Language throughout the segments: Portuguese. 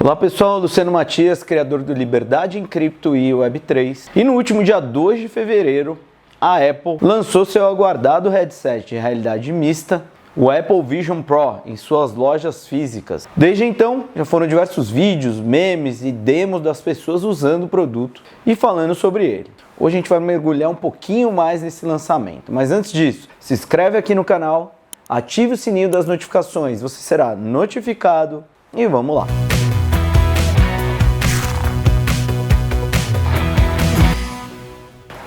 Olá pessoal, Luciano Matias, criador do Liberdade em Cripto e Web3. E no último dia 2 de fevereiro, a Apple lançou seu aguardado headset de realidade mista, o Apple Vision Pro, em suas lojas físicas. Desde então, já foram diversos vídeos, memes e demos das pessoas usando o produto e falando sobre ele. Hoje a gente vai mergulhar um pouquinho mais nesse lançamento, mas antes disso, se inscreve aqui no canal, ative o sininho das notificações, você será notificado e vamos lá!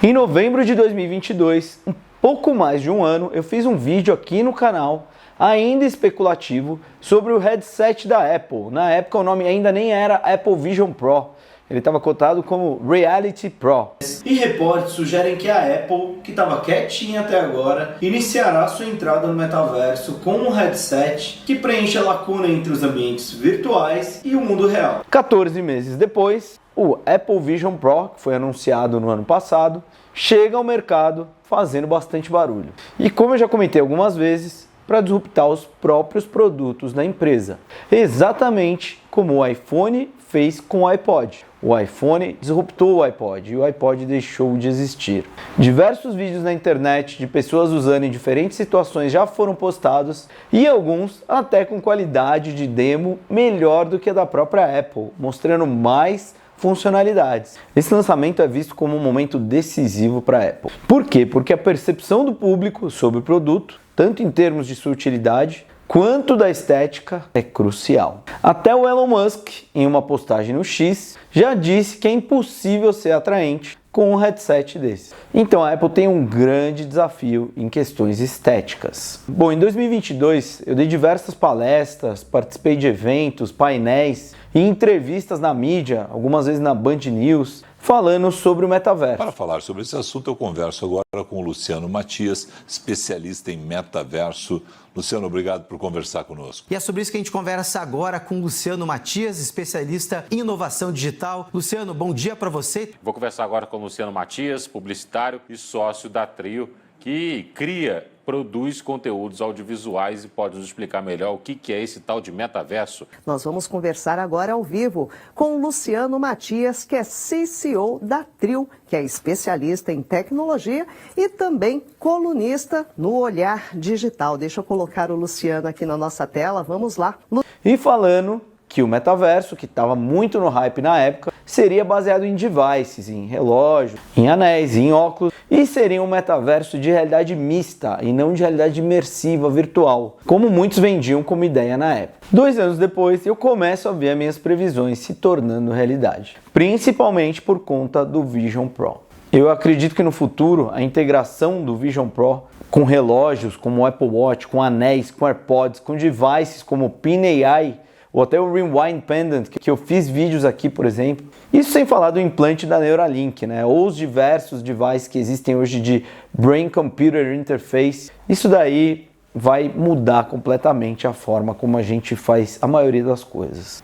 Em novembro de 2022, um pouco mais de um ano, eu fiz um vídeo aqui no canal, ainda especulativo, sobre o headset da Apple. Na época o nome ainda nem era Apple Vision Pro, ele estava cotado como Reality Pro. E reportes sugerem que a Apple, que estava quietinha até agora, iniciará sua entrada no metaverso com um headset que preenche a lacuna entre os ambientes virtuais e o mundo real. 14 meses depois, o Apple Vision Pro, que foi anunciado no ano passado, chega ao mercado fazendo bastante barulho. E como eu já comentei algumas vezes, para disruptar os próprios produtos da empresa. Exatamente como o iPhone fez com o iPod. O iPhone disruptou o iPod e o iPod deixou de existir. Diversos vídeos na internet de pessoas usando em diferentes situações já foram postados e alguns até com qualidade de demo melhor do que a da própria Apple, mostrando mais funcionalidades. Esse lançamento é visto como um momento decisivo para a Apple. Por quê? Porque a percepção do público sobre o produto, tanto em termos de sua utilidade, quanto da estética, é crucial. Até o Elon Musk, em uma postagem no X, já disse que é impossível ser atraente com um headset desse. Então a Apple tem um grande desafio em questões estéticas. Bom, em 2022 eu dei diversas palestras, participei de eventos, painéis e entrevistas na mídia, algumas vezes na Band News, falando sobre o metaverso. Para falar sobre esse assunto, eu converso agora com o Luciano Matias, especialista em metaverso. Luciano, obrigado por conversar conosco. E é sobre isso que a gente conversa agora com o Luciano Matias, especialista em inovação digital. Luciano, bom dia para você. Vou conversar agora com o Luciano Matias, publicitário e sócio da Trio, que produz conteúdos audiovisuais e pode nos explicar melhor o que é esse tal de metaverso. Nós vamos conversar agora ao vivo com o Luciano Matias, que é CCO da Trio, que é especialista em tecnologia e também colunista no Olhar Digital. Deixa eu colocar o Luciano aqui na nossa tela, vamos lá. E falando que o metaverso, que estava muito no hype na época, seria baseado em devices, em relógio, em anéis, em óculos, e seria um metaverso de realidade mista e não de realidade imersiva virtual, como muitos vendiam como ideia na época. 2 anos depois, eu começo a ver as minhas previsões se tornando realidade, principalmente por conta do Vision Pro. Eu acredito que no futuro, a integração do Vision Pro com relógios como o Apple Watch, com anéis, com AirPods, com devices como o Pin AI, ou até o Rewind Pendant, que eu fiz vídeos aqui, por exemplo. Isso sem falar do implante da Neuralink, né? Ou os diversos devices que existem hoje de Brain Computer Interface. Isso daí vai mudar completamente a forma como a gente faz a maioria das coisas.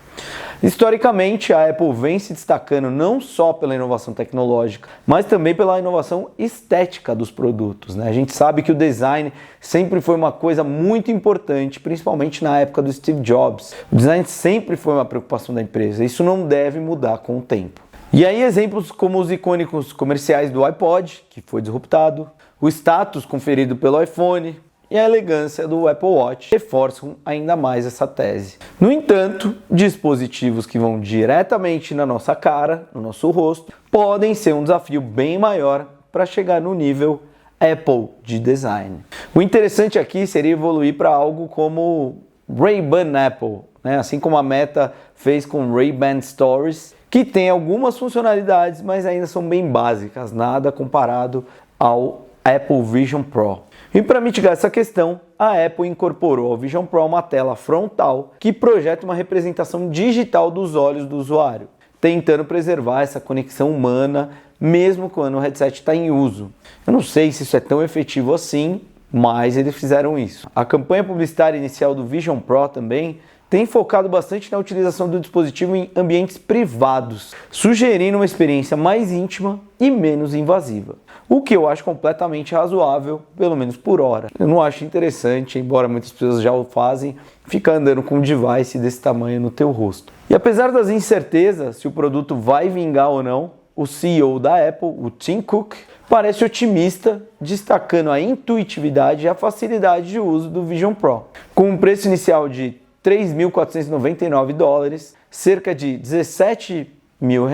Historicamente, a Apple vem se destacando não só pela inovação tecnológica, mas também pela inovação estética dos produtos, né? A gente sabe que o design sempre foi uma coisa muito importante, principalmente na época do Steve Jobs. O design sempre foi uma preocupação da empresa, isso não deve mudar com o tempo. E aí exemplos como os icônicos comerciais do iPod, que foi disruptado, o status conferido pelo iPhone, e a elegância do Apple Watch reforçam ainda mais essa tese. No entanto, dispositivos que vão diretamente na nossa cara, no nosso rosto, podem ser um desafio bem maior para chegar no nível Apple de design. O interessante aqui seria evoluir para algo como Ray-Ban Apple, né? Assim como a Meta fez com Ray-Ban Stories, que tem algumas funcionalidades, mas ainda são bem básicas, nada comparado ao Apple Vision Pro. E para mitigar essa questão, a Apple incorporou ao Vision Pro uma tela frontal que projeta uma representação digital dos olhos do usuário, tentando preservar essa conexão humana mesmo quando o headset está em uso. Eu não sei se isso é tão efetivo assim, mas eles fizeram isso. A campanha publicitária inicial do Vision Pro também tem focado bastante na utilização do dispositivo em ambientes privados, sugerindo uma experiência mais íntima e menos invasiva. O que eu acho completamente razoável, pelo menos por hora. Eu não acho interessante, embora muitas pessoas já o fazem, ficar andando com um device desse tamanho no teu rosto. E apesar das incertezas se o produto vai vingar ou não, o CEO da Apple, o Tim Cook, parece otimista, destacando a intuitividade e a facilidade de uso do Vision Pro. Com um preço inicial de $3.499, cerca de R$17 mil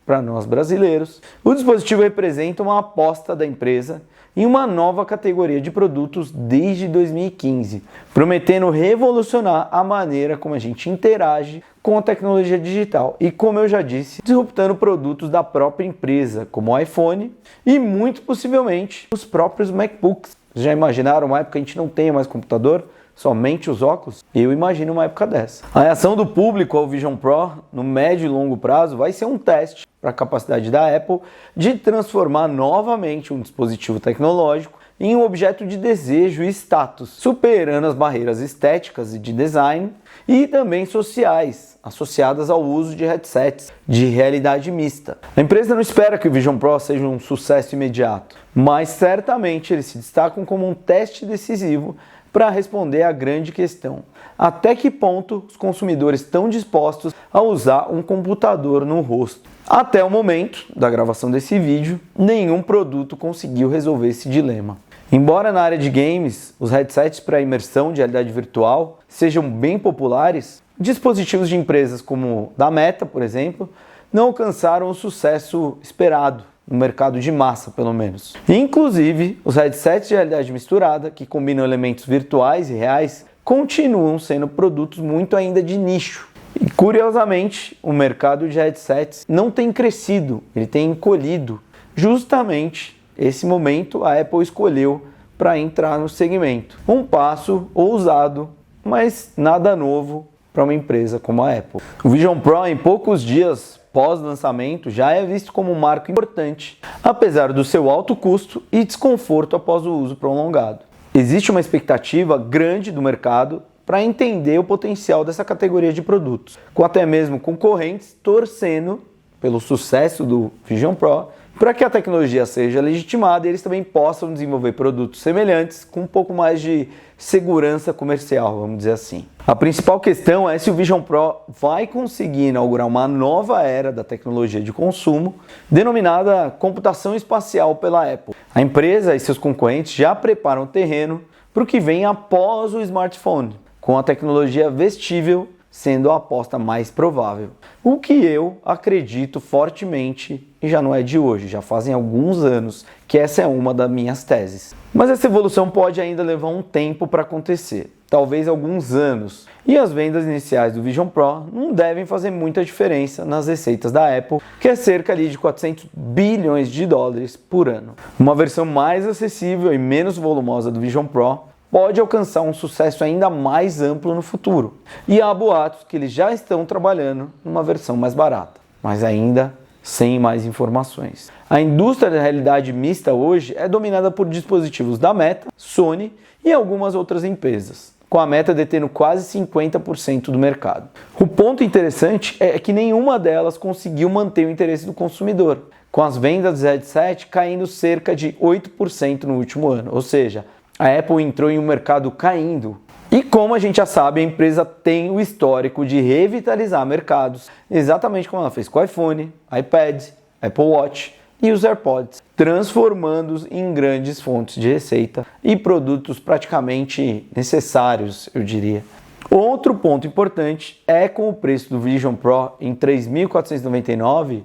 para nós brasileiros, o dispositivo representa uma aposta da empresa em uma nova categoria de produtos desde 2015, prometendo revolucionar a maneira como a gente interage com a tecnologia digital e, como eu já disse, disruptando produtos da própria empresa, como o iPhone e, muito possivelmente, os próprios MacBooks. Já imaginaram uma época que a gente não tenha mais computador? Somente os óculos? Eu imagino uma época dessa. A reação do público ao Vision Pro no médio e longo prazo vai ser um teste para a capacidade da Apple de transformar novamente um dispositivo tecnológico em um objeto de desejo e status, superando as barreiras estéticas e de design e também sociais, associadas ao uso de headsets de realidade mista. A empresa não espera que o Vision Pro seja um sucesso imediato, mas certamente eles se destacam como um teste decisivo para responder à grande questão: até que ponto os consumidores estão dispostos a usar um computador no rosto? Até o momento da gravação desse vídeo, nenhum produto conseguiu resolver esse dilema. Embora na área de games os headsets para imersão de realidade virtual sejam bem populares, dispositivos de empresas como da Meta, por exemplo, não alcançaram o sucesso esperado, no mercado de massa, pelo menos. Inclusive, os headsets de realidade misturada, que combinam elementos virtuais e reais, continuam sendo produtos muito ainda de nicho. E, curiosamente, o mercado de headsets não tem crescido, ele tem encolhido. Justamente esse momento a Apple escolheu para entrar no segmento. Um passo ousado, mas nada novo para uma empresa como a Apple. O Vision Pro, em poucos dias pós-lançamento, já é visto como um marco importante, apesar do seu alto custo e desconforto após o uso prolongado. Existe uma expectativa grande do mercado para entender o potencial dessa categoria de produtos, com até mesmo concorrentes torcendo pelo sucesso do Vision Pro para que a tecnologia seja legitimada e eles também possam desenvolver produtos semelhantes com um pouco mais de segurança comercial, vamos dizer assim. A principal questão é se o Vision Pro vai conseguir inaugurar uma nova era da tecnologia de consumo, denominada computação espacial pela Apple. A empresa e seus concorrentes já preparam o terreno para o que vem após o smartphone, com a tecnologia vestível sendo a aposta mais provável. O que eu acredito fortemente, e já não é de hoje, já fazem alguns anos que essa é uma das minhas teses. Mas essa evolução pode ainda levar um tempo para acontecer, talvez alguns anos. E as vendas iniciais do Vision Pro não devem fazer muita diferença nas receitas da Apple, que é cerca de $400 bilhões por ano. Uma versão mais acessível e menos volumosa do Vision Pro pode alcançar um sucesso ainda mais amplo no futuro. E há boatos que eles já estão trabalhando numa versão mais barata, mas ainda sem mais informações. A indústria da realidade mista hoje é dominada por dispositivos da Meta, Sony e algumas outras empresas, com a Meta detendo quase 50% do mercado. O ponto interessante é que nenhuma delas conseguiu manter o interesse do consumidor, com as vendas dos headset caindo cerca de 8% no último ano, ou seja, a Apple entrou em um mercado caindo. E como a gente já sabe, a empresa tem o histórico de revitalizar mercados, exatamente como ela fez com o iPhone, iPad, Apple Watch e os AirPods, transformando-os em grandes fontes de receita e produtos praticamente necessários, eu diria. Outro ponto importante é com o preço do Vision Pro em $3.499,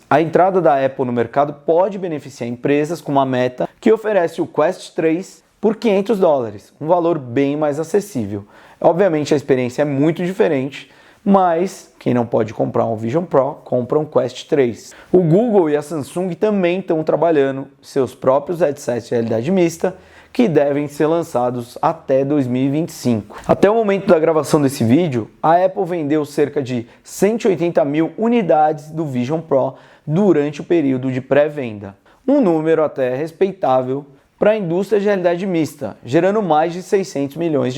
a entrada da Apple no mercado pode beneficiar empresas como a Meta, que oferece o Quest 3 por $500, um valor bem mais acessível. Obviamente a experiência é muito diferente, mas quem não pode comprar um Vision Pro, compra um Quest 3. O Google e a Samsung também estão trabalhando seus próprios headsets de realidade mista, que devem ser lançados até 2025. Até o momento da gravação desse vídeo, a Apple vendeu cerca de 180 mil unidades do Vision Pro durante o período de pré-venda. Um número até respeitável para a indústria de realidade mista, gerando mais de $600 milhões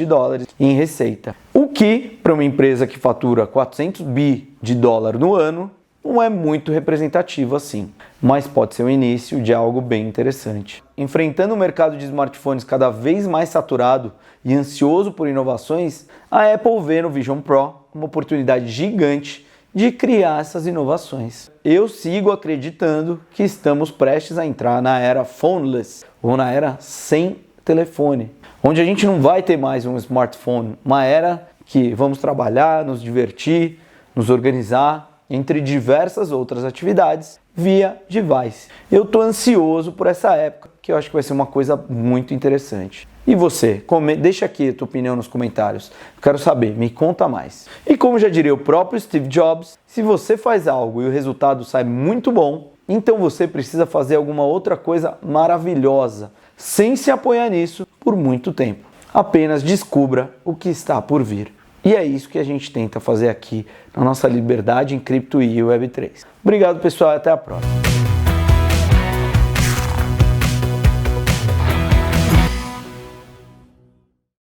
em receita. O que, para uma empresa que fatura 400 bi de dólar no ano, não é muito representativo assim, mas pode ser o início de algo bem interessante. Enfrentando o mercado de smartphones cada vez mais saturado e ansioso por inovações, a Apple vê no Vision Pro uma oportunidade gigante de criar essas inovações. Eu sigo acreditando que estamos prestes a entrar na era phoneless, ou na era sem telefone, onde a gente não vai ter mais um smartphone, uma era que vamos trabalhar, nos divertir, nos organizar, entre diversas outras atividades, via device. Eu estou ansioso por essa época, que eu acho que vai ser uma coisa muito interessante. E você? Deixa aqui a tua opinião nos comentários. Eu quero saber, me conta mais. E como já diria o próprio Steve Jobs, se você faz algo e o resultado sai muito bom, então você precisa fazer alguma outra coisa maravilhosa, sem se apoiar nisso por muito tempo. Apenas descubra o que está por vir. E é isso que a gente tenta fazer aqui na nossa Liberdade em Cripto e Web3. Obrigado, pessoal, e até a próxima.